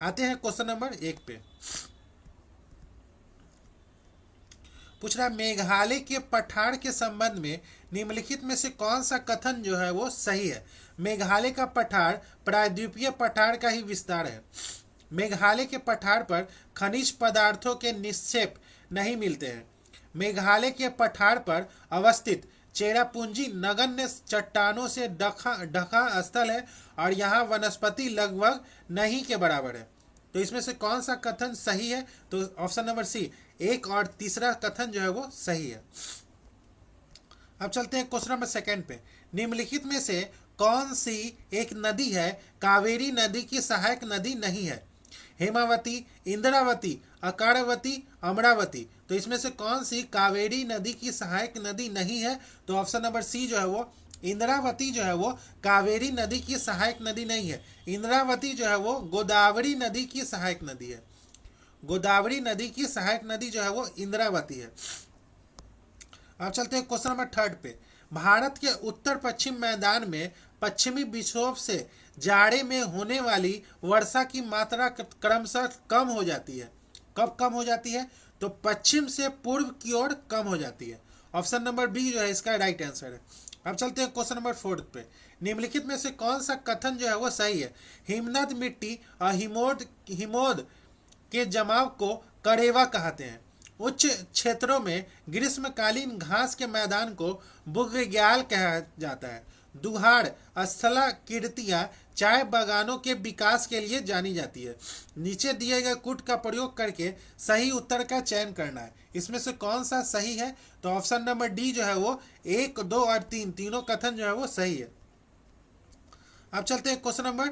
आते हैं question number 1 पे। पूछ रहा है मेघालय के पठार के संबंध में निम्नलिखित में से कौन सा कथन जो है वो सही है। मेघालय का पठार प्रायद्वीपीय पठार का ही विस्तार है। मेघालय के पठार पर खनिज पदार्थों के निक्षेप नहीं मिलते हैं। मेघालय के पठार पर अवस्थित चेरापूंजी नगण्य चट्टानों से ढका ढका स्थल है और यहाँ वनस्पति लगभग नहीं के बराबर है। तो इसमें से कौन सा कथन सही है? तो ऑप्शन नंबर सी, एक और तीसरा कथन जो है वो सही है। अब चलते हैं क्वेश्चन नंबर 2 पे। निम्नलिखित में से कौन सी एक नदी है कावेरी नदी की सहायक नदी नहीं है? हेमावती, इंद्रावती, अकारावती, अमरावती। तो इसमें से कौन सी कावेरी नदी की सहायक नदी नहीं है? तो ऑप्शन नंबर सी जो है वो इंद्रावती जो है वो कावेरी नदी की सहायक नदी नहीं है। इंद्रावती जो है वो गोदावरी नदी की सहायक नदी है। गोदावरी नदी की सहायक नदी जो है वो इंद्रावती है। अब चलते हैं क्वेश्चन नंबर 3 पे। भारत के उत्तर पश्चिम मैदान में पश्चिमी विक्षोभ से जाड़े में होने वाली वर्षा की मात्रा क्रमशः कम हो जाती है। कब कम हो जाती है? तो पश्चिम से पूर्व की ओर कम हो जाती है। ऑप्शन नंबर बी जो है इसका राइट आंसर है। अब चलते हैं क्वेश्चन नंबर 4 पे। निम्नलिखित में से कौन सा कथन जो है वो सही है? हिमनद मिट्टी और हिमोद के जमाव को करेवा कहते हैं। उच्च क्षेत्रों में ग्रीष्मकालीन घास के मैदान को बुग्याल कहा जाता है। दुहाड़ स्थलाकृतियां चाय बागानों के विकास के लिए जानी जाती है। नीचे दिए गए कूट का प्रयोग करके सही उत्तर का चयन करना है। इसमें से कौन सा सही है? तो ऑप्शन नंबर डी जो है वो 1, 2 और 3 तीनों कथन जो है वो सही है। अब चलते हैं क्वेश्चन नंबर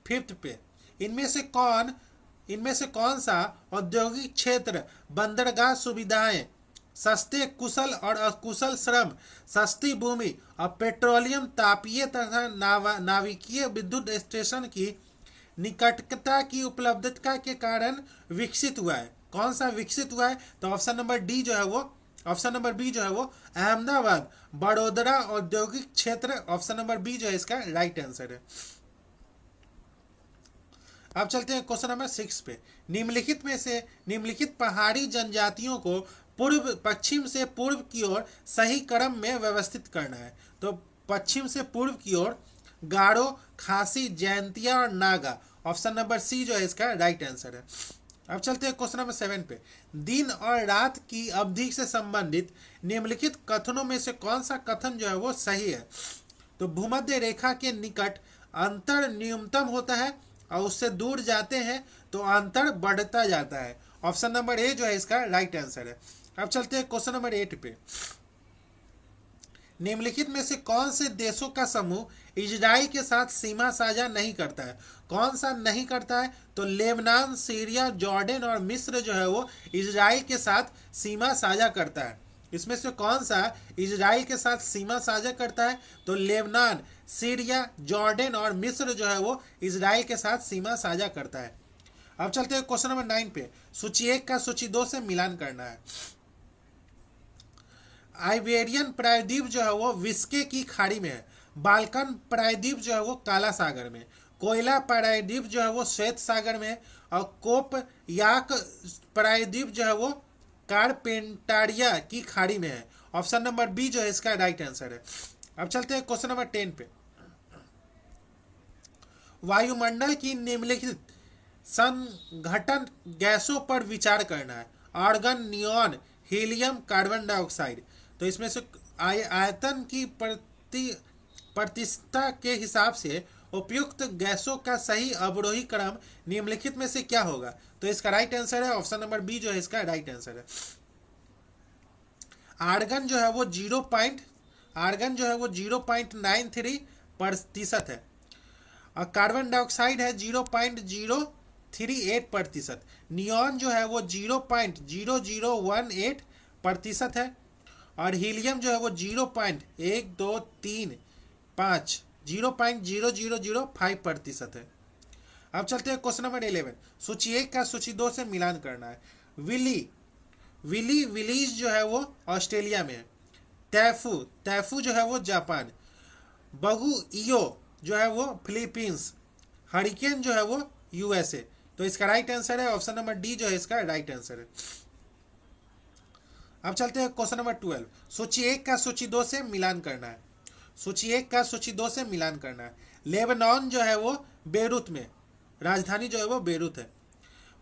5 पे। इनमें से कौन सा औद्योगिक क्षेत्र बंदरगाह सुविधाएं, सस्ते कुशल और अकुशल श्रम, सस्ती भूमि और पेट्रोलियम तापीय तथा नाविकीय विद्युत स्टेशन की निकटता की उपलब्धता के कारण विकसित हुआ है? कौन सा विकसित हुआ है? तो ऑप्शन नंबर डी जो है वो ऑप्शन नंबर बी जो है वो अहमदाबाद बड़ोदरा औद्योगिक क्षेत्र। ऑप्शन नंबर बी जो है इसका राइट आंसर है। अब चलते हैं क्वेश्चन नंबर 6 पे। निम्नलिखित पहाड़ी जनजातियों को पूर्व पश्चिम से पूर्व की ओर सही क्रम में व्यवस्थित करना है। तो पश्चिम से पूर्व की ओर गारो, खासी, जयंतिया और नागा। ऑप्शन नंबर सी जो है इसका राइट आंसर है। अब चलते हैं क्वेश्चन नंबर 7 पे। दिन और रात की अवधि से संबंधित निम्नलिखित कथनों में से कौन सा कथन जो है वो सही है? तो भूमध्य रेखा के निकट अंतर न्यूनतम होता है और उससे दूर जाते हैं तो अंतर बढ़ता जाता है। ऑप्शन नंबर ए जो है इसका राइट आंसर है। अब चलते हैं क्वेश्चन नंबर 8 पे। निम्नलिखित में से कौन से देशों का समूह इजराइल के साथ सीमा साझा नहीं करता है? कौन सा नहीं करता है? तो लेबनान, सीरिया, जॉर्डन और मिस्र जो है वो इजराइल के साथ सीमा साझा करता है। इसमें से कौन सा इजराइल के साथ सीमा साझा करता है? तो लेबनान, सीरिया, जॉर्डन और मिस्र जो है वो इजराइल के साथ सीमा साझा करता है। अब चलते हैं क्वेश्चन नंबर 9 पे। सूची 1 का सूची 2 से मिलान करना है। आइबेरियन प्रायद्वीप जो है वो विस्के की खाड़ी में है। बाल्कन प्रायद्वीप जो है वो काला सागर में। कोयला प्रायद्वीप जो है वो श्वेत सागर में। और कोप याक प्रायद्वीप जो है वो कारपेंटारिया की खाड़ी में है। ऑप्शन नंबर बी जो है इसका राइट आंसर है। अब चलते हैं क्वेश्चन नंबर 10 पे। वायुमंडल की निम्नलिखित संघटन गैसों पर विचार करना है। Argon, neon, helium, carbon dioxide. तो इसमें से आयतन की प्रतिशतता के हिसाब से उपयुक्त गैसों का सही अवरोही क्रम निम्नलिखित में से क्या होगा? तो इसका राइट आंसर है ऑप्शन नंबर बी जो है इसका राइट आंसर है। आर्गन जो है वो 0.93% है और कार्बन डाइऑक्साइड है 0.038%। नियॉन जो है वो 0.0018% है और हीलियम जो है वो 0.02355 है। अब चलते हैं क्वेश्चन नंबर 11। सूची 1 का सूची 2 से मिलान करना है। विलीज जो है वो ऑस्ट्रेलिया में है। तैफू जो है वो जापान। बगु इयो जो है वो फिलीपींस। हरिकेन जो है वो यूएसए। तो इसका राइट आंसर है ऑप्शन नंबर डी जो है इसका राइट आंसर है। अब चलते हैं क्वेश्चन नंबर 12। सूची 1 का सूची 2 से मिलान करना है। सूची 1 का सूची 2 से मिलान करना है। लेबनान जो है वो बेरूत में, राजधानी जो है वो बेरूत है।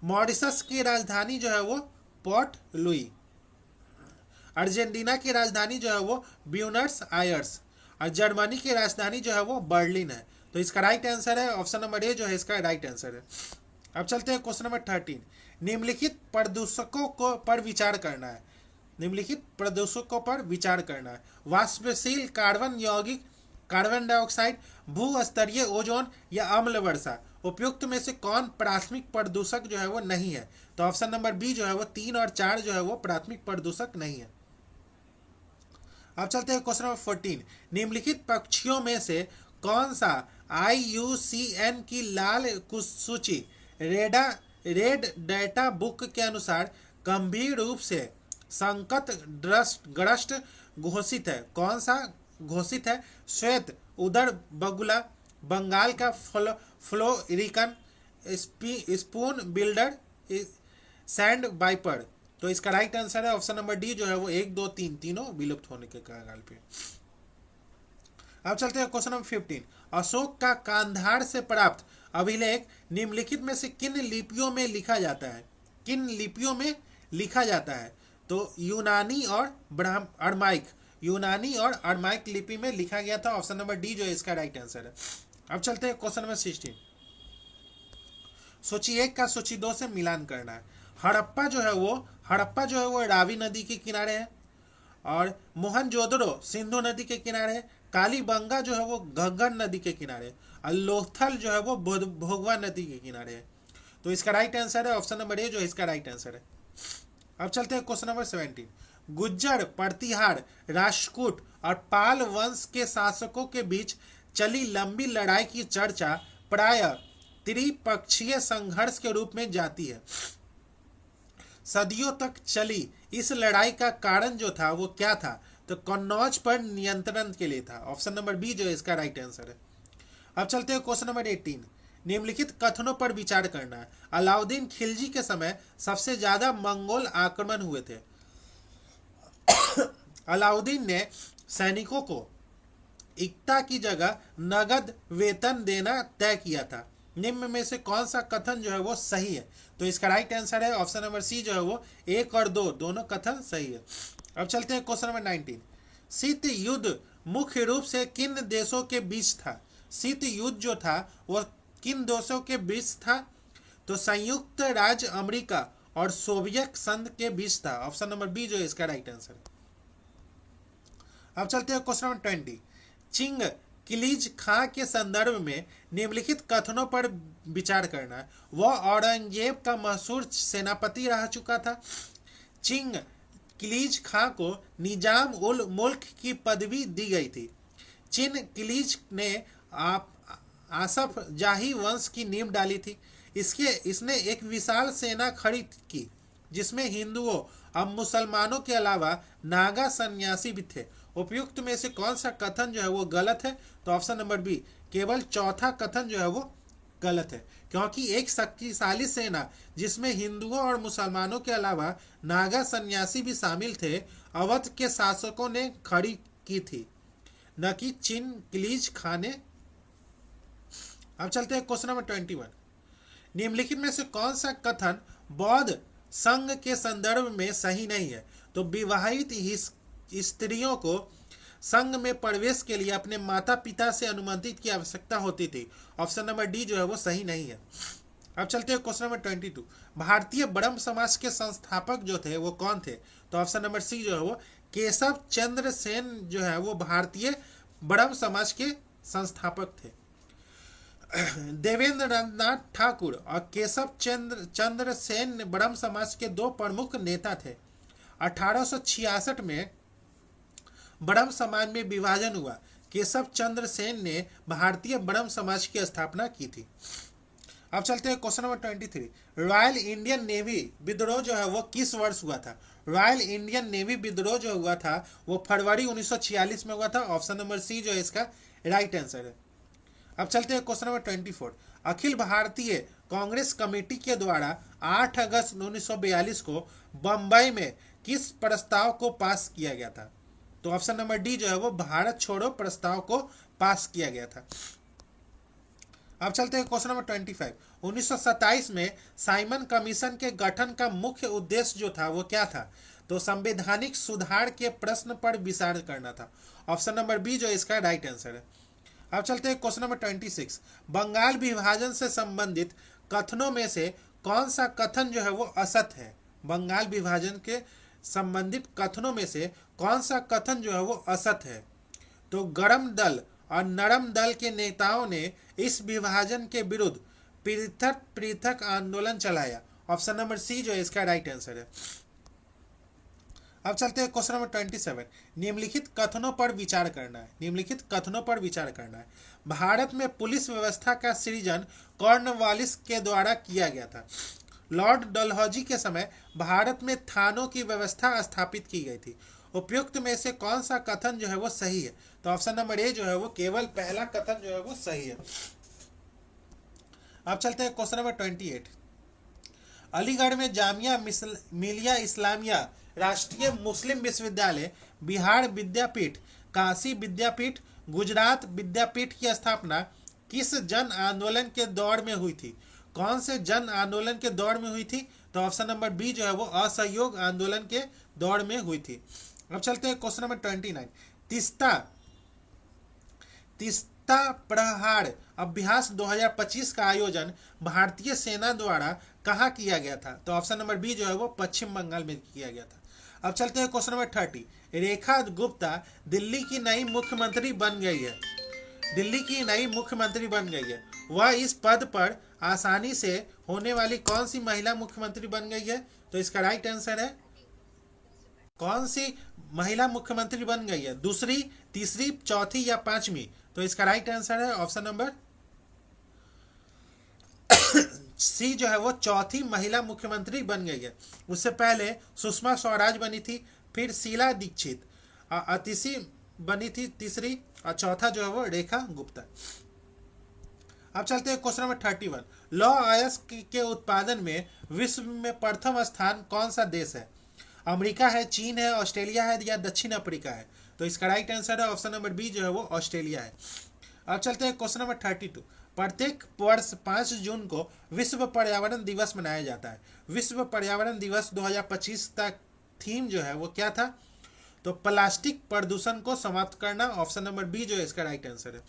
मॉरिशस की राजधानी जो है वो पोर्ट लुई। अर्जेंटीना की राजधानी जो है वो ब्यूनस आयर्स। और जर्मनी की राजधानी जो है वो बर्लिन है। तो इसका राइट आंसर है ऑप्शन नंबर ए जो है इसका राइट आंसर है। अब चलते हैं क्वेश्चन नंबर 13। निम्नलिखित प्रदूषकों को पर विचार करना है। निम्नलिखित प्रदूषकों पर विचार करना है। वाष्पशील कार्बन, यौगिक कार्बन डाइऑक्साइड, भू स्तरीय ओजोन या अम्ल वर्षा। उपयुक्त में से कौन प्राथमिक प्रदूषक जो है वो नहीं है? तो ऑप्शन नंबर बी जो है वो 3 और 4 जो है वो प्राथमिक प्रदूषक नहीं है। अब चलते हैं क्वेश्चन नंबर 14। निम्नलिखित पक्षियों में से कौन सा IUCN की लाल सूची रेड डाटा बुक के अनुसार गंभीर रूप से संकट ग्रस्त घोषित है? कौन सा घोषित है? श्वेत उदर बगुला, बंगाल का florican, spoon billed, sand viper. तो इसका राइट आंसर है ऑप्शन नंबर डी जो है वो 1, 2, 3 तीनों विलुप्त होने के कगार पे। अब चलते हैं क्वेश्चन नंबर 15। अशोक का कांधार से प्राप्त अभिलेख निम्नलिखित में से किन लिपियों में लिखा जाता है? किन लिपियों में लिखा जाता है? तो यूनानी और अरमाइक। यूनानी और अरमाइक लिपि में लिखा गया था। ऑप्शन नंबर डी जो है इसका राइट आंसर है। अब चलते हैं क्वेश्चन नंबर 16। सूची 1 का सूची 2 से मिलान करना है। हड़प्पा जो है वो रावी नदी के किनारे है। और मोहनजोदड़ो सिंधु नदी के किनारे है। कालीबंगा जो है वो घग्गर नदी के किनारे है। और लोथल जो है वो भोगवा नदी के किनारे है। तो इसका राइट आंसर है ऑप्शन नंबर ए जो है इसका राइट आंसर है। अब चलते हैं क्वेश्चन नंबर 17। गुज्जर, प्रतिहार, राष्ट्रकूट और पाल वंश के शासकों के बीच चली लंबी लड़ाई की चर्चा प्रायः त्रिपक्षीय संघर्ष के रूप में जाती है। सदियों तक चली इस लड़ाई का कारण जो था वो क्या था? तो कन्नौज पर नियंत्रण के लिए था। ऑप्शन नंबर बी जो है इसका राइट आंसर है। अब चलते हैं क्वेश्चन नंबर 18। निम्नलिखित कथनों पर विचार करना है। अलाउद्दीन खिलजी के समय सबसे ज्यादा मंगोल आक्रमण हुए थे। अलाउद्दीन ने सैनिकों को इक्ता की जगह नगद वेतन देना तय किया था। निम्न में से कौन सा कथन जो है वो सही है? तो इसका राइट आंसर है ऑप्शन नंबर सी जो है वो 1 और 2 दोनों कथन सही है। अब चलते हैं क्वेश्चन नंबर 19। शीत युद्ध मुख्य रूप से किन देशों के बीच था? शीत युद्ध जो था वो किन देशों के बीच था? तो संयुक्त राज्य अमेरिका और सोवियत संघ के बीच था। ऑप्शन नंबर बी जो है इसका राइट आंसर है। अब चलते हैं क्वेश्चन नंबर 20। चिंग किलीज खां के संदर्भ में निम्नलिखित कथनों पर विचार करना है। वह औरंगजेब का मशहूर सेनापति रह चुका था। चिंग किलीज खां को निजाम उल मुल्क की पदवी दी गई थी। चिन किलीज ने आसफ जाही वंश की नींव डाली थी। इसने एक विशाल सेना खड़ी की जिसमें हिंदुओं और मुसलमानों के अलावा नागा सन्यासी भी थे। उपयुक्त में से कौन सा कथन जो है वो गलत है? तो ऑप्शन नंबर बी केवल चौथा कथन जो है वो गलत है, क्योंकि एक शक्तिशाली सेना जिसमें हिंदुओं और मुसलमानों के अलावा नागा सन्यासी भी शामिल थे अवध के शासकों ने खड़ी की थी, न कि चिन किलीज खां ने। अब चलते हैं क्वेश्चन नंबर 21। निम्नलिखित में से कौन सा कथन बौद्ध संघ के संदर्भ में सही नहीं है? तो विवाहित स्त्रियों को संघ में प्रवेश के लिए अपने माता पिता से अनुमति की आवश्यकता होती थी। ऑप्शन नंबर डी जो है वो सही नहीं है। अब चलते हैं क्वेश्चन नंबर 22। भारतीय ब्रह्म समाज के संस्थापक जो थे वो कौन थे? तो ऑप्शन नंबर सी जो है वो केशव चंद्र सेन जो है वो भारतीय ब्रह्म समाज के संस्थापक थे। देवेंद्र नाथ ठाकुर और केशव चंद्र सेन ब्रह्म समाज के 2 प्रमुख नेता थे। 1866 में ब्रह्म समाज में विभाजन हुआ। केशव चंद्र सेन ने भारतीय ब्रह्म समाज की स्थापना की थी। अब चलते हैं question number 23। Royal Indian navy विद्रोह जो है वो किस वर्ष हुआ था? रॉयल इंडियन नेवी विद्रोह जो हुआ था वो फरवरी 1946 में हुआ था। ऑप्शन नंबर सी जो है इसका राइट आंसर है। अब चलते हैं question number 24। Akhil Bharatiya Congress committee के द्वारा 8 अगस्त 1942 को बंबई में किस प्रस्ताव को पास किया गया था? तो ऑप्शन नंबर डी जो है वो भारत छोड़ो प्रस्ताव को पास किया गया था। अब चलते हैं क्वेश्चन नंबर 25। 1927 में साइमन कमीशन के गठन का मुख्य उद्देश्य जो था वो क्या था? तो संवैधानिक सुधार के प्रश्न पर विचार करना था। ऑप्शन नंबर बी जो इसका राइट आंसर है। अब चलते हैं क्वेश्चन नंबर 26। बंगाल विभाजन से संबंधित कथनों में से कौन सा कथन जो है वो असत्य है? बंगाल विभाजन के संबंधित कथनों में से कौन सा कथन जो है वो असत्य है? तो गरम दल और नरम दल के नेताओं ने इस विभाजन के विरुद्ध पृथक पृथक आंदोलन चलाया। ऑप्शन नंबर सी जो है इसका राइट आंसर है। अब चलते हैं क्वेश्चन नंबर 27। निम्नलिखित कथनों पर विचार करना है। निम्नलिखित कथनों पर विचार करना है। भारत में पुलिस व्यवस्था का सृजन कॉर्नवालिस के द्वारा किया गया था। लॉर्ड डलहौजी के समय भारत में थानों की व्यवस्था स्थापित की गई थी। उपयुक्त में से कौन सा कथन जो है वो सही है? तो ऑप्शन नंबर ए जो है वो केवल पहला कथन जो है वो सही है। अब चलते हैं क्वेश्चन नंबर 28। अलीगढ़ में जामिया मिलिया इस्लामिया राष्ट्रीय मुस्लिम विश्वविद्यालय, बिहार विद्यापीठ, काशी विद्यापीठ, गुजरात विद्यापीठ की स्थापना किस जन आंदोलन के दौर में हुई थी? कौन से जन आंदोलन के दौर में हुई थी? तो ऑप्शन नंबर बी जो है वो असहयोग आंदोलन के दौर में हुई थी। अब चलते हैं क्वेश्चन नंबर 29। तीस्ता प्रहार अभ्यास 2025 का आयोजन भारतीय सेना द्वारा कहाँ किया गया था? तो ऑप्शन नंबर बी जो है वो पश्चिम बंगाल में किया गया था। अब चलते हैं क्वेश्चन नंबर 30। रेखा गुप्ता दिल्ली की नई मुख्यमंत्री बन गई है। दिल्ली की नई मुख्यमंत्री बन गई है। वह इस पद पर आसानी से होने वाली कौन सी महिला मुख्यमंत्री बन गई है? तो इसका राइट आंसर है कौन सी महिला मुख्यमंत्री बन गई है? दूसरी, तीसरी, चौथी या पांचवी? तो इसका राइट आंसर है ऑप्शन नंबर सी जो है वो चौथी महिला मुख्यमंत्री बन गई है। उससे पहले सुषमा स्वराज बनी थी, फिर शीला दीक्षित, अतिशी बनी थी तीसरी, और चौथा जो है वो रेखा गुप्ता। अब चलते हैं क्वेश्चन नंबर 31। लौह अयस्क के उत्पादन में विश्व में प्रथम स्थान कौन सा देश है? अमेरिका है, चीन है, ऑस्ट्रेलिया है या दक्षिण अफ्रीका है? तो इसका राइट आंसर है ऑप्शन नंबर बी जो है वो ऑस्ट्रेलिया है। अब चलते हैं क्वेश्चन नंबर 32। प्रत्येक वर्ष 5 जून को विश्व पर्यावरण दिवस मनाया जाता है। विश्व पर्यावरण दिवस 2025 तक थीम जो है वो क्या था? तो प्लास्टिक प्रदूषण को समाप्त करना। ऑप्शन नंबर बी जो है इसका राइट आंसर है।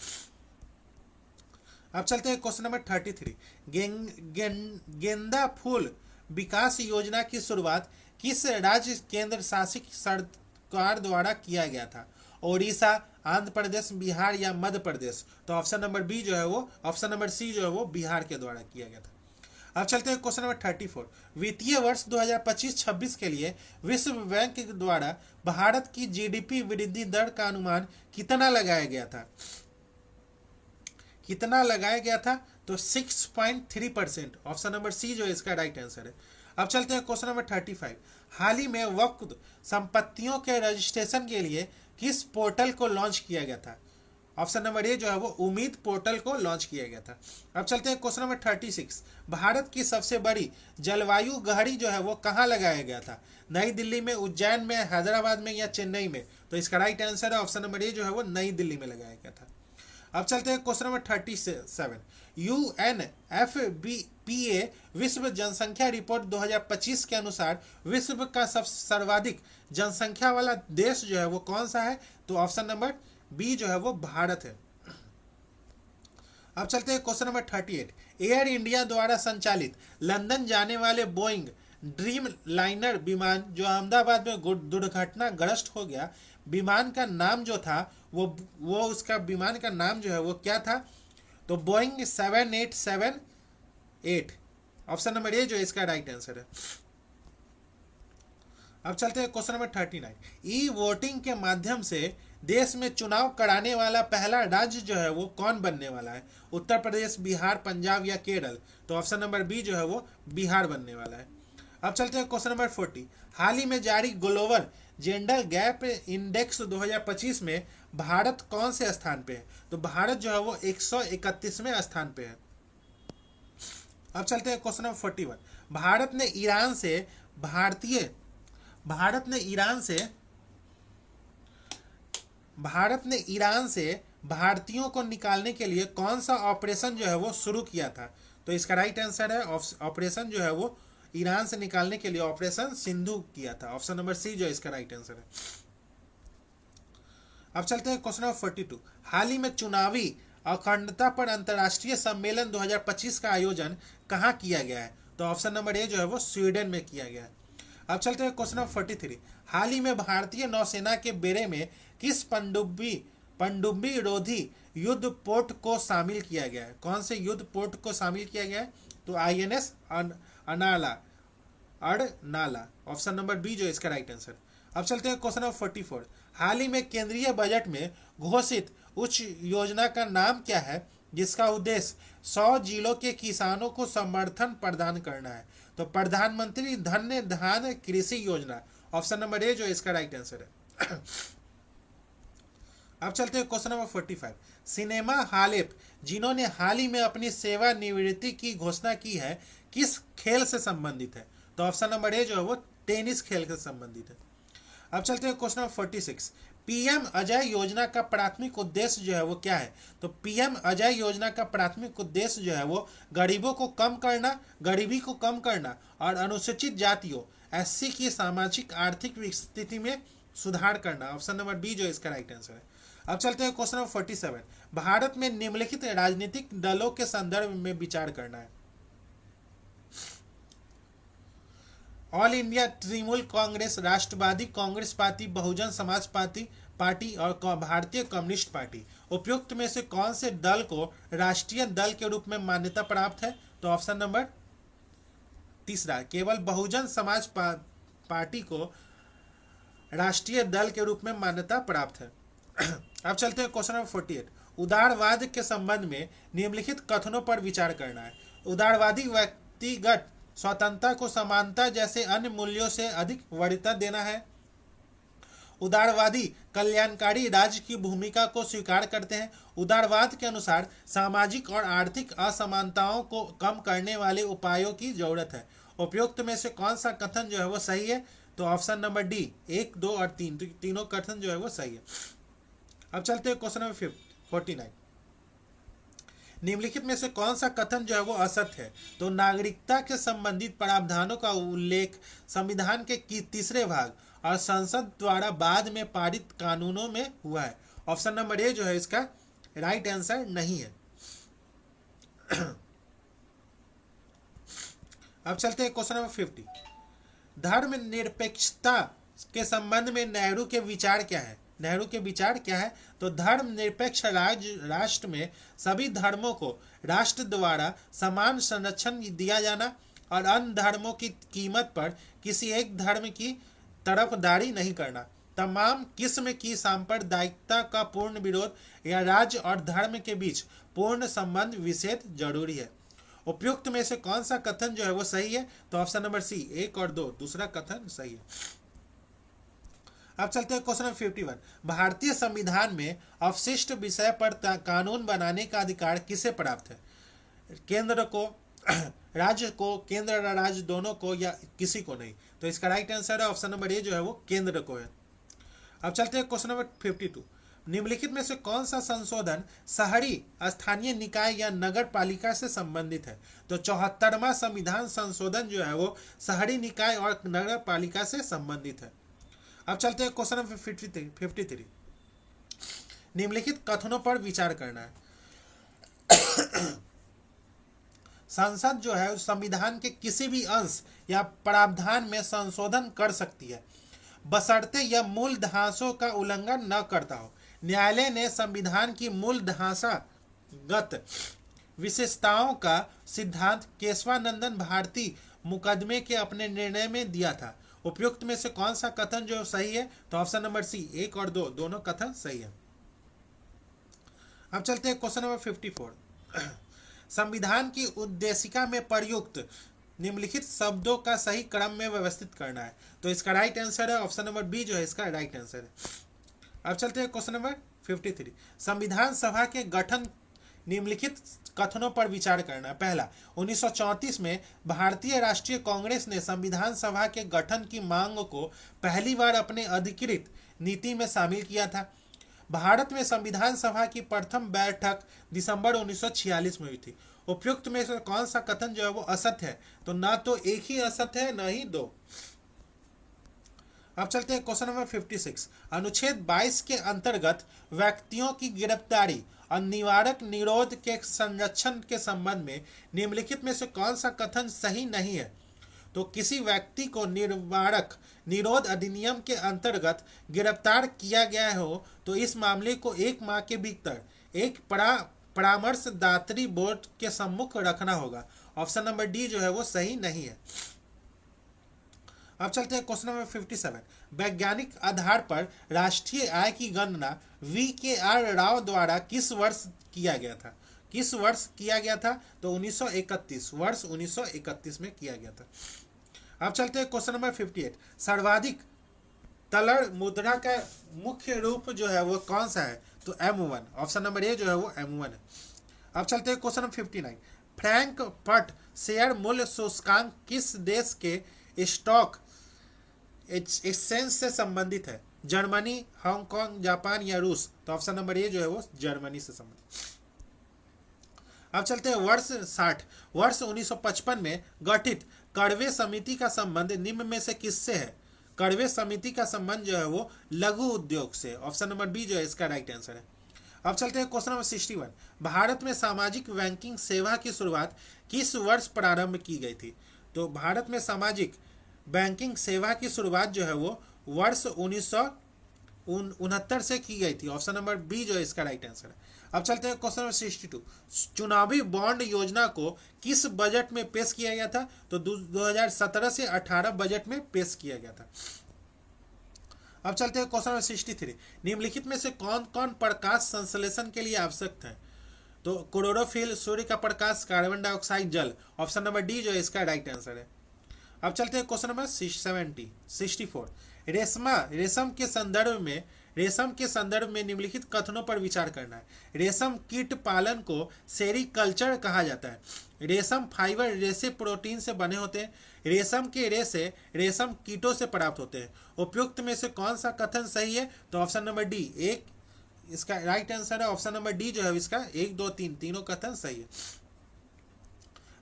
अब चलते हैं क्वेश्चन नंबर 33। गेंदा फूल विकास योजना की शुरुआत किस राज्य केंद्र शासित सरकार द्वारा किया गया था? ओडिशा, आंध्र प्रदेश, बिहार या मध्य प्रदेश? तो ऑप्शन नंबर बी जो है वो ऑप्शन नंबर सी जो है वो बिहार के द्वारा किया गया था। अब चलते हैं क्वेश्चन नंबर 34। वित्तीय वर्ष 2025-26 के लिए विश्व बैंक के द्वारा भारत की जीडीपी वृद्धि दर का अनुमान कितना लगाया गया था? कितना लगाया गया था? तो 6.3%। ऑप्शन नंबर सी जो है इसका राइट आंसर है। अब चलते हैं क्वेश्चन नंबर 35। हाल ही में वक्फ संपत्तियों के रजिस्ट्रेशन के लिए किस पोर्टल को लॉन्च किया गया था? ऑप्शन नंबर ए जो है वो उम्मीद पोर्टल को लॉन्च किया गया था। अब चलते हैं क्वेश्चन नंबर 36। भारत की सबसे बड़ी जलवायु घड़ी जो है वो कहाँ लगाया गया था? नई दिल्ली में, उज्जैन में, हैदराबाद में या चेन्नई में? तो इसका राइट आंसर है ऑप्शन नंबर ए जो है वो नई दिल्ली में लगाया गया था। अब चलते हैं क्वेश्चन नंबर 37। UNFPA विश्व जनसंख्या रिपोर्ट 2025 के अनुसार विश्व का सबसे सर्वाधिक जनसंख्या वाला देश जो है वो कौन सा है? तो ऑप्शन नंबर बी जो है वो भारत है। अब चलते हैं क्वेश्चन नंबर 38। एयर इंडिया द्वारा संचालित लंदन जाने वाले बोइंग ड्रीम लाइनर विमान जो अहमदाबाद में दुर्घटनाग्रस्त हो गया, विमान का नाम जो था वो उसका विमान का नाम जो है वो क्या था? तो बोइंग 7878। ऑप्शन नंबर ए जो इसका राइट आंसर है। अब चलते हैं क्वेश्चन नंबर 39। ई वोटिंग के माध्यम से देश में चुनाव कराने वाला पहला राज्य जो है वो कौन बनने वाला है? उत्तर प्रदेश, बिहार, पंजाब या केरल? तो ऑप्शन नंबर बी जो है वो बिहार बनने वाला है। अब चलते हैं क्वेश्चन नंबर 40। हाल ही में जारी ग्लोबल जेंडर गैप इंडेक्स 2025 में भारत कौन से स्थान पे है? तो भारत जो है वो 131वें स्थान पे है। अब चलते हैं क्वेश्चन नंबर 41। भारत ने ईरान से भारतीय भारत ने ईरान से भारत ने ईरान से भारतीयों को निकालने के लिए कौन सा ऑपरेशन जो है वो शुरू किया था? तो इसका राइट आंसर है ऑपरेशन जो है वो ईरान से निकालने के लिए ऑपरेशन सिंधु किया था। ऑप्शन नंबर सी जो इसका राइट आंसर है। अब चलते हैं क्वेश्चन नंबर 42। हाल ही में चुनावी अखंडता पर अंतर्राष्ट्रीय सम्मेलन 2025 का आयोजन कहाँ किया गया है? तो ऑप्शन नंबर ए जो है वो स्वीडन में किया गया है। अब चलते हैं क्वेश्चन नंबर 43। हाल ही में भारतीय नौसेना के बेड़े में किस पनडुब्बी रोधी युद्ध पोत को शामिल किया गया है? कौन से युद्ध पोत को शामिल किया गया है? तो INS अड़नाला। ऑप्शन नंबर बी जो इसका राइट आंसर। अब चलते हैं क्वेश्चन नंबर 44। हाल ही में केंद्रीय बजट में घोषित उच्च योजना का नाम क्या है जिसका उद्देश्य 100 जिलों के किसानों को समर्थन प्रदान करना है? तो प्रधानमंत्री धन्य धान कृषि योजना। ऑप्शन नंबर ए जो इसका राइट आंसर है। अब चलते हैं क्वेश्चन नंबर 45। सिनेमा हालेप जिन्होंने हाल ही में अपनी सेवानिवृत्ति की घोषणा की है किस खेल से संबंधित है? तो ऑप्शन नंबर ए जो है वो टेनिस खेल से संबंधित है। अब चलते हैं क्वेश्चन नंबर 46। PM अजय योजना का प्राथमिक उद्देश्य जो है वो क्या है? तो PM अजय योजना का प्राथमिक उद्देश्य जो है वो गरीबी को कम करना और अनुसूचित जातियों SC की सामाजिक आर्थिक स्थिति में सुधार करना। ऑप्शन नंबर बी जो इसका राइट आंसर है। अब चलते हैं क्वेश्चन नंबर 47। भारत में निम्नलिखित राजनीतिक दलों के संदर्भ में विचार करना है। ऑल इंडिया तृणमूल कांग्रेस, राष्ट्रवादी कांग्रेस पार्टी, बहुजन समाज पार्टी और भारतीय कम्युनिस्ट पार्टी। उपयुक्त में से कौन से दल को राष्ट्रीय दल के रूप में मान्यता प्राप्त है? तो ऑप्शन नंबर तीसरा, केवल बहुजन समाज पार्टी को राष्ट्रीय दल के रूप में मान्यता प्राप्त है। अब चलते हैं क्वेश्चन नंबर 48। उदारवाद के संबंध में निम्नलिखित कथनों पर विचार करना है। उदारवादी व्यक्तिगत स्वतंत्रता को समानता जैसे अन्य मूल्यों से अधिक वरीयता देना है। उदारवादी कल्याणकारी राज्य की भूमिका को स्वीकार करते हैं। उदारवाद के अनुसार सामाजिक और आर्थिक असमानताओं को कम करने वाले उपायों की जरूरत है। उपयुक्त में से कौन सा कथन जो है वो सही है? तो ऑप्शन नंबर डी 1, 2 और 3 तीनों कथन जो है वो सही है। अब चलते हैं क्वेश्चन नंबर 49। निम्नलिखित में से कौन सा कथन जो है वो असत्य है? तो नागरिकता के संबंधित प्रावधानों का उल्लेख संविधान के तीसरे भाग और संसद द्वारा बाद में पारित कानूनों में हुआ है। ऑप्शन नंबर ए जो है इसका राइट आंसर नहीं है। अब चलते हैं क्वेश्चन नंबर 50। धर्मनिरपेक्षता के संबंध में नेहरू के विचार क्या है? तो धर्मनिरपेक्ष राष्ट्र में सभी धर्मों को राष्ट्र द्वारा समान संरक्षण दिया जाना और अन्य धर्मों की कीमत पर किसी एक धर्म की तरफदारी नहीं करना। तमाम किस्म की सांप्रदायिकता का पूर्ण विरोध या राज्य और धर्म के बीच पूर्ण संबंध विच्छेद जरूरी है। उपयुक्त में से कौन सा कथन जो है वो सही है? तो ऑप्शन नंबर सी 1 और 2 दूसरा कथन सही है। अब चलते हैं क्वेश्चन नंबर 51। भारतीय संविधान में अवशिष्ट विषय पर कानून बनाने का अधिकार किसे प्राप्त है? केंद्र को, राज्य को, केंद्र और राज्य दोनों को या किसी को नहीं? तो इसका राइट आंसर है ऑप्शन नंबर ए जो है वो केंद्र को है। अब चलते हैं क्वेश्चन नंबर 52। निम्नलिखित में से कौन सा संशोधन शहरी स्थानीय निकाय या नगर पालिका से संबंधित है? तो 74वां संविधान संशोधन जो है वो शहरी निकाय और नगर पालिका से संबंधित है। अब चलते हैं क्वेश्चन नंबर 53। निम्नलिखित कथनों पर विचार करना है। संसद जो है संविधान के किसी भी अंश या प्रावधान में संशोधन कर सकती है बशर्ते यह मूल ढांचों का उल्लंघन न करता हो। न्यायालय ने संविधान की मूल ढांचागत विशेषताओं का सिद्धांत केशवानंदन भारती मुकदमे के अपने निर्णय में दिया था। उपयुक्त में से कौन सा कथन जो सही है? तो ऑप्शन नंबर सी 1 और 2 दोनों कथन सही है। अब चलते हैं क्वेश्चन नंबर 54। संविधान की उद्देशिका में प्रयुक्त निम्नलिखित शब्दों का सही क्रम में व्यवस्थित करना है। तो इसका राइट आंसर है ऑप्शन नंबर बी जो है इसका राइट आंसर है। अब चलते हैं क्वेश्चन नंबर 53। संविधान सभा के गठन निम्नलिखित कथनों पर विचार करना। पहला, 1934 में भारतीय राष्ट्रीय कांग्रेस ने संविधान सभा के गठन की मांग को पहली बार अपने अधिकृत नीति में शामिल किया था। भारत में संविधान सभा की प्रथम बैठक दिसंबर 1946 में हुई थी। उपयुक्त में से कौन सा कथन जो है वो असत्य है? तो ना तो एक ही असत्य है, ना ही दो। अब चलते हैं क्वेश्चन नंबर 56। अनुच्छेद 22 के अंतर्गत व्यक्तियों की गिरफ्तारी और निवारक निरोध के संरक्षण के संबंध में निम्नलिखित में से कौन सा कथन सही नहीं है? तो किसी व्यक्ति को निवारक निरोध अधिनियम के अंतर्गत गिरफ्तार किया गया हो तो इस मामले को 1 माह के भीतर एक परामर्शदात्री बोर्ड के सम्मुख रखना होगा। ऑप्शन नंबर डी जो है वो सही नहीं है। अब चलते हैं क्वेश्चन नंबर 57। वैज्ञानिक आधार पर राष्ट्रीय आय की गणना VKR राव द्वारा किस वर्ष किया गया था? किस वर्ष किया गया था? तो 1931, वर्ष 1931 में किया गया था। अब चलते हैं क्वेश्चन नंबर 58। सर्वाधिक तलड़ मुद्रा का मुख्य रूप जो है वो कौन सा है? तो M1। ऑप्शन नंबर ए जो है वो M1 है। अब चलते हैं क्वेश्चन नंबर 59। फ्रैंकफर्ट शेयर मूल्य सूचकांक किस देश के स्टॉक एक्सचेंज से संबंधित है? जर्मनी, हांगकांग, जापान या रूस? तो ऑप्शन नंबर ए जो है वो जर्मनी से संबंधित। अब चलते हैं वर्ष 60। वर्ष 1955 में गठित कड़वे समिति का संबंध निम्न में से किससे है? कड़वे समिति का संबंध जो है वो लघु उद्योग से। ऑप्शन नंबर बी जो है इसका राइट आंसर है। अब चलते हैं क्वेश्चन नंबर 61। भारत में सामाजिक बैंकिंग सेवा की शुरुआत किस वर्ष प्रारंभ की गई थी? तो भारत में सामाजिक बैंकिंग सेवा की शुरुआत जो है वो वर्ष 1969 से की गई थी। ऑप्शन नंबर बी जो है इसका राइट आंसर है। अब चलते हैं क्वेश्चन नंबर 62। चुनावी बॉन्ड योजना को किस बजट में पेश किया गया था? तो 2017 से 18 बजट में पेश किया गया था। अब चलते हैं क्वेश्चन नंबर 63। निम्नलिखित में से कौन कौन प्रकाश संश्लेषण के लिए आवश्यक है? तो क्लोरोफिल, सूर्य का प्रकाश, कार्बन डाइऑक्साइड, जल। ऑप्शन नंबर डी जो है इसका राइट आंसर है। अब चलते हैं क्वेश्चन नंबर 64। रेशम के संदर्भ में निम्नलिखित कथनों पर विचार करना है। रेशम कीट पालन को सेरीकल्चर कहा जाता है। रेशम फाइबर रेशे प्रोटीन से बने होते हैं। रेशम के रेशे रेशम कीटों से प्राप्त होते हैं। उपयुक्त में से कौन सा कथन सही है? तो ऑप्शन नंबर डी एक इसका राइट आंसर है। ऑप्शन नंबर डी जो है इसका 1, 2, 3 तीनों कथन सही है।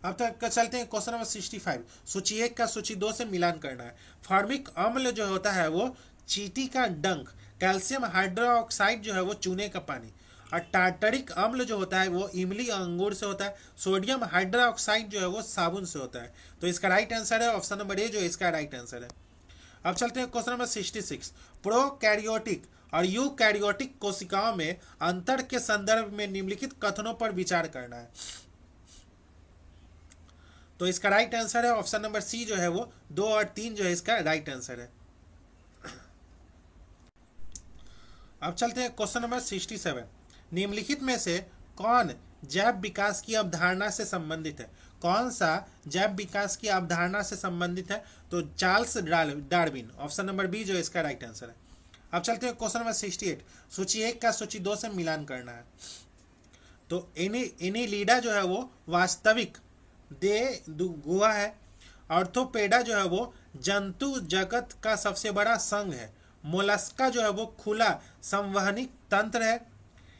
अब तक चलते हैं क्वेश्चन नंबर 65। सूची 1 का सूची 2 से मिलान करना है। फॉर्मिक अम्ल जो होता है वो चींटी का डंक। कैल्शियम हाइड्रोक्साइड जो है वो चूने का पानी। और टार्टरिक अम्ल जो होता है वो इमली अंगूर से होता है। सोडियम हाइड्रोक्साइड जो है वो साबुन से होता है। तो इसका राइट आंसर है ऑप्शन नंबर ए जो इसका राइट आंसर है। अब चलते हैं क्वेश्चन नंबर 66। प्रोकैरियोटिक और यूकैरियोटिक कोशिकाओं में अंतर के संदर्भ में निम्नलिखित कथनों पर विचार करना है। तो इसका राइट आंसर है ऑप्शन नंबर सी जो है वो 2 और 3 जो है इसका राइट आंसर है। अब चलते हैं क्वेश्चन नंबर 67। निम्नलिखित में से कौन जैव विकास की अवधारणा से संबंधित है? कौन सा जैव विकास की अवधारणा से संबंधित है? तो Charles Darwin. Option number B जो इसका राइट आंसर है। अब चलते हैं क्वेश्चन नंबर 68। सूची 1 का सूची 2 से मिलान करना है। तो एनिलीडा जो है वो वास्तविक गुहा है। ऑर्थोपेडा जो है वो जंतु जगत का सबसे बड़ा संघ है। मोलस्का जो है वो खुला संवहनी तंत्र है।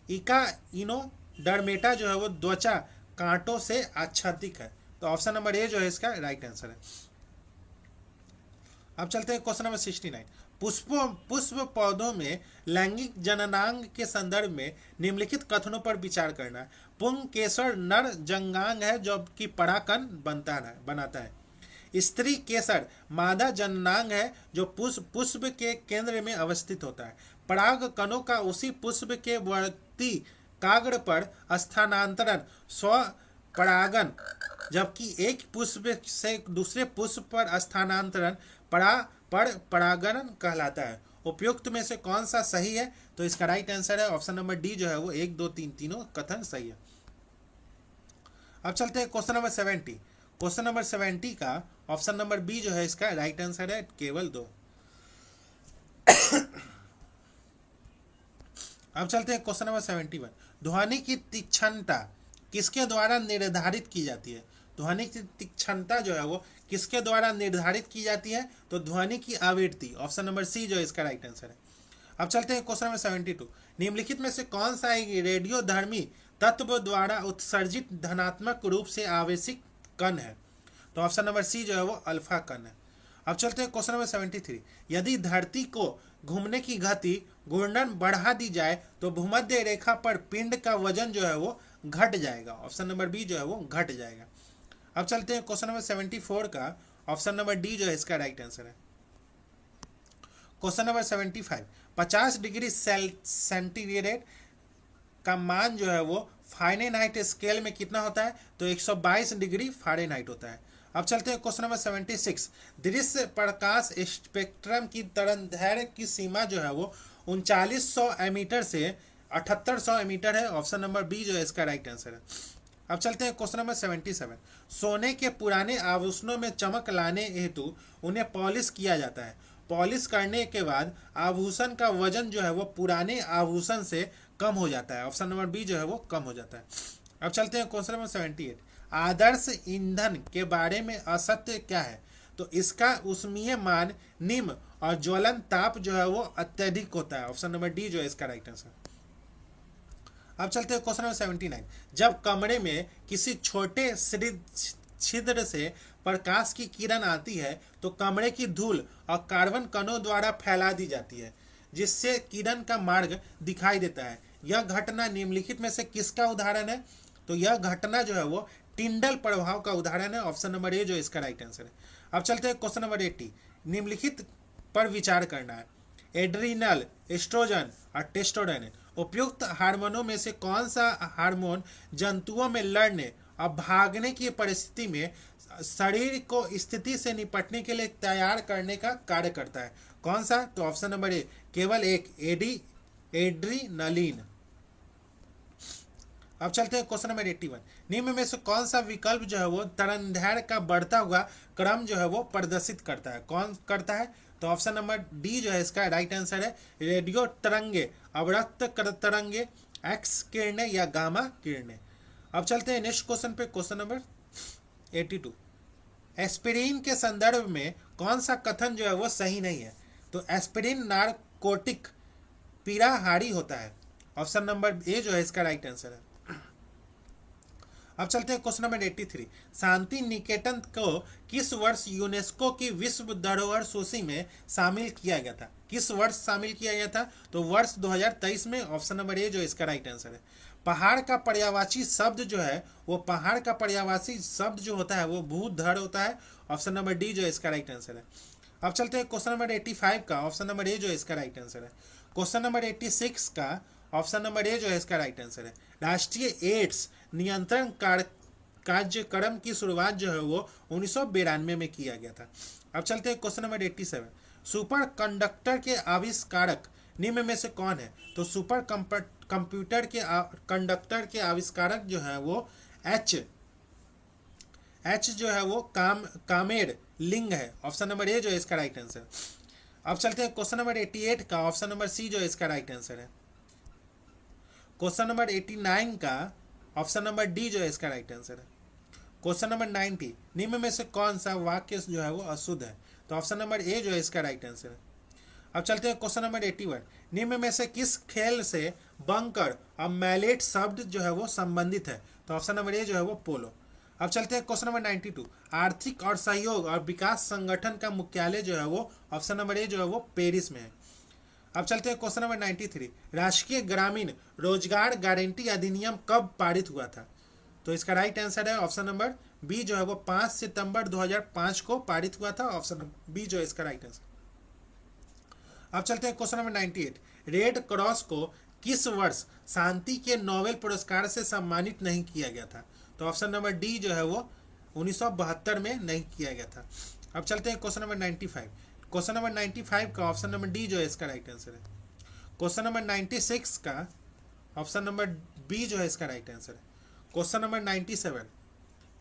इकाइनोडर्मेटा जो है वो त्वचा कांटों से आच्छादित है। तो ऑप्शन नंबर ए जो है इसका राइट आंसर है। अब चलते हैं क्वेश्चन नंबर 69। पुष्प पौधों में लैंगिक जननांग के संदर्भ में निम्नलिखित कथनों पर विचार करना है। पुंकेसर नर जंगांग है जो कि परागकण बनाता है। स्त्री केसर मादा जननांग है जो पुष्प के केंद्र में अवस्थित होता है। पराग कणों का उसी पुष्प के वर्ती काग्र पर स्थानांतरण स्वपरागन, जबकि एक पुष्प से दूसरे पुष्प पर स्थानांतरण परागण कहलाता है। उपयुक्त में से कौन सा सही है? तो इसका राइट आंसर है ऑप्शन नंबर डी जो है वो 1, 2, 3 तीनों कथन सही है। अब चलते हैं क्वेश्चन नंबर 70। क्वेश्चन नंबर 70 का ऑप्शन नंबर बी जो है इसका राइट आंसर है, केवल 2। अब चलते हैं क्वेश्चन नंबर 71। ध्वनि की तीक्ष्णता किसके द्वारा निर्धारित की जाती है? ध्वनि की तीक्ष्णता जो है वो किसके द्वारा निर्धारित की जाती है? तो ध्वनि की आवृत्ति, ऑप्शन नंबर सी जो इसका राइट आंसर है। अब चलते हैं क्वेश्चन नंबर 72। निम्नलिखित में से कौन सा एक रेडियोधर्मी तत्व द्वारा उत्सर्जित धनात्मक रूप से आवेशित कण है? तो ऑप्शन नंबर सी जो है वो अल्फा कण है। अब चलते हैं क्वेश्चन नंबर 73। यदि धरती को घूमने की गति घूर्णन बढ़ा दी जाए तो भूमध्य रेखा पर पिंड का वजन जो है वो घट जाएगा। ऑप्शन नंबर बी जो है वो घट जाएगा। अब चलते हैं क्वेश्चन नंबर 74 का, ऑप्शन नंबर डी जो है इसका राइट आंसर है। Question number 75। 50 डिग्री सेंटीग्रेड का मान जो है वो फारेनहाइट स्केल में कितना होता है? तो 122 डिग्री फारेनहाइट होता है। अब चलते हैं क्वेश्चन नंबर 76। दृश्य प्रकाश स्पेक्ट्रम की तरंगदैर्घ्य की सीमा जो है वो 3900 एमीटर से 7800 एमीटर है। ऑप्शन नंबर बी जो है इसका राइट आंसर है। अब चलते हैं क्वेश्चन नंबर 77। सोने के पुराने आभूषणों में चमक लाने हेतु उन्हें पॉलिश किया जाता है। पॉलिश करने के बाद आभूषण का वजन जो है वो पुराने आभूषण से कम हो जाता है। ऑप्शन नंबर बी जो है वो कम हो जाता है। अब चलते हैं क्वेश्चन नंबर 78। आदर्श ईंधन के बारे में असत्य क्या है? तो इसका ऊष्मीय मान निम्न और ज्वलन ताप जो है वो अत्यधिक होता है। ऑप्शन नंबर डी जो है इसका राइट आंसर। अब चलते हैं क्वेश्चन नंबर 79। जब कमरे में किसी छोटे छिद्र से प्रकाश की किरण आती है तो कमरे की धूल और कार्बन कणों द्वारा फैला दी जाती है, जिससे किरण का मार्ग दिखाई देता है। यह घटना निम्नलिखित में से किसका उदाहरण है? तो यह घटना जो है वो टिंडल प्रभाव का उदाहरण है। ऑप्शन नंबर ए जो इसका राइट आंसर है। अब चलते हैं क्वेश्चन नंबर 80। निम्नलिखित पर विचार करना है। एड्रीनल, एस्ट्रोजन और टेस्टोस्टेरोन उपयुक्त हार्मोनों में से कौन सा हार्मोन जंतुओं में लड़ने और भागने की परिस्थिति में शरीर को स्थिति से निपटने के लिए तैयार करने का कार्य करता है? कौन सा? तो ऑप्शन नंबर ए केवल एक, एड्रीनलिन। अब चलते हैं क्वेश्चन नंबर 81। निम्न में से कौन सा विकल्प जो है वो तरंगदैर्घ्य का बढ़ता हुआ क्रम जो है वो प्रदर्शित करता है? कौन करता है? तो ऑप्शन नंबर डी जो है इसका राइट आंसर है। रेडियो तरंगे, अवरक्त तरंगे, एक्स किरणें या गामा किरणें। अब चलते हैं नेक्स्ट क्वेश्चन पे, क्वेश्चन नंबर 82। एस्पिरिन के संदर्भ में कौन सा कथन जो है वो सही नहीं है? तो एस्पिरिन नारकोटिक पीड़ाहारी होता है। ऑप्शन नंबर ए जो है इसका राइट आंसर है। अब चलते हैं क्वेश्चन नंबर 83। शांति निकेतन को किस वर्ष यूनेस्को की विश्व धरोहर सूची में शामिल किया गया था? किस वर्ष शामिल किया गया था? तो वर्ष 2023 में। ऑप्शन नंबर ए जो इसका राइट आंसर है। पहाड़ का पर्यायवाची शब्द जो है वो पहाड़ का पर्यायवाची शब्द जो होता है वो भूधर होता है। ऑप्शन नंबर डी जो इसका राइट आंसर है। अब चलते हैं क्वेश्चन नंबर 85 का, ऑप्शन नंबर ए जो इसका राइट आंसर है। क्वेश्चन नंबर 86 का ऑप्शन नंबर ए जो है इसका राइट आंसर है। राष्ट्रीय एड्स नियंत्रण कार्यक्रम की शुरुआत जो है वो 1992 में किया गया था। अब चलते हैं क्वेश्चन नंबर 87। सुपर कंडक्टर के आविष्कारक निम्न में से कौन है? तो सुपर कंप्यूटर के कंडक्टर के आविष्कारक जो है वो एच जो है वो कामेर लिंग है। ऑप्शन नंबर ए जो है इसका राइट आंसर। अब चलते हैं क्वेश्चन नंबर 88 का, ऑप्शन नंबर सी जो है इसका राइट आंसर है। क्वेश्चन नंबर 89 का ऑप्शन नंबर डी जो है इसका राइट आंसर है। Question number 90। निम्न में से कौन सा वाक्य जो है वो अशुद्ध है? तो ऑप्शन नंबर ए जो है इसका राइट आंसर है। अब चलते हैं क्वेश्चन नंबर 81। निम्न में से किस खेल से बंकर और मैलेट शब्द जो है वो संबंधित है? तो ऑप्शन नंबर ए जो है वो पोलो। अब चलते हैं क्वेश्चन नंबर 92। आर्थिक और सहयोग और विकास संगठन का मुख्यालय जो है वो ऑप्शन नंबर ए जो है वो पेरिस में है। अब चलते हैं क्वेश्चन नंबर 93। राष्ट्रीय ग्रामीण रोजगार गारंटी अधिनियम कब पारित हुआ था? तो इसका राइट आंसर है ऑप्शन नंबर बी जो है वो 5 सितंबर 2005 को पारित हुआ था। ऑप्शन बी जो है इसका राइट आंसर। अब चलते हैं क्वेश्चन नंबर 98। रेड क्रॉस को किस वर्ष शांति के नोबेल पुरस्कार से सम्मानित नहीं किया गया था? तो ऑप्शन नंबर डी जो है वो 1972 में नहीं किया गया था। अब चलते हैं क्वेश्चन नंबर 95। क्वेश्चन नंबर 95 का ऑप्शन नंबर डी जो है इसका राइट आंसर है। क्वेश्चन नंबर 96 का ऑप्शन नंबर बी जो है इसका राइट आंसर है। क्वेश्चन नंबर 97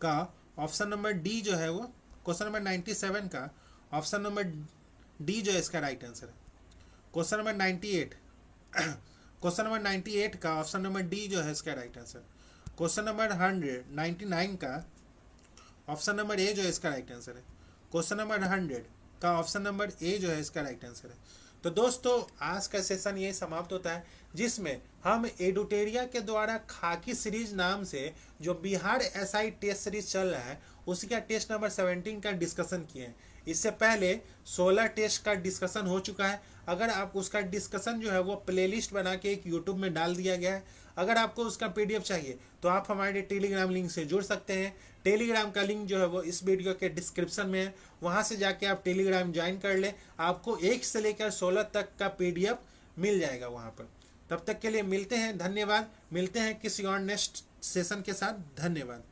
का ऑप्शन नंबर डी जो है वो क्वेश्चन नंबर 97 का ऑप्शन नंबर डी जो है इसका राइट आंसर है। क्वेश्चन नंबर 98 क्वेश्चन नंबर 98 का ऑप्शन नंबर डी जो है इसका राइट आंसर। क्वेश्चन नंबर 199 का ऑप्शन नंबर ए जो है इसका राइट आंसर है। क्वेश्चन नंबर 100 का ऑप्शन नंबर ए जो है इसका राइट आंसर है। तो दोस्तों आज का सेशन यही समाप्त होता है, जिसमें हम एडुटेरिया के द्वारा खाकी सीरीज नाम से जो बिहार एसआई टेस्ट सीरीज चल रहा है उसका टेस्ट नंबर 17 का डिस्कशन किए हैं। इससे पहले 16 टेस्ट का डिस्कशन हो चुका है। अगर आप उसका डिस्कशन जो है वो प्लेलिस्ट बना के एक यूट्यूब में डाल दिया गया है। अगर आपको उसका पीडीएफ चाहिए तो आप हमारे टेलीग्राम लिंक से जुड़ सकते हैं। टेलीग्राम का लिंक जो है वो इस वीडियो के डिस्क्रिप्शन में है, वहां से जाके आप टेलीग्राम ज्वाइन कर लें। आपको 1 से लेकर 16 तक का पीडीएफ मिल जाएगा वहां पर। तब तक के लिए मिलते हैं, धन्यवाद। मिलते हैं किसी और नेक्स्ट सेशन के साथ, धन्यवाद।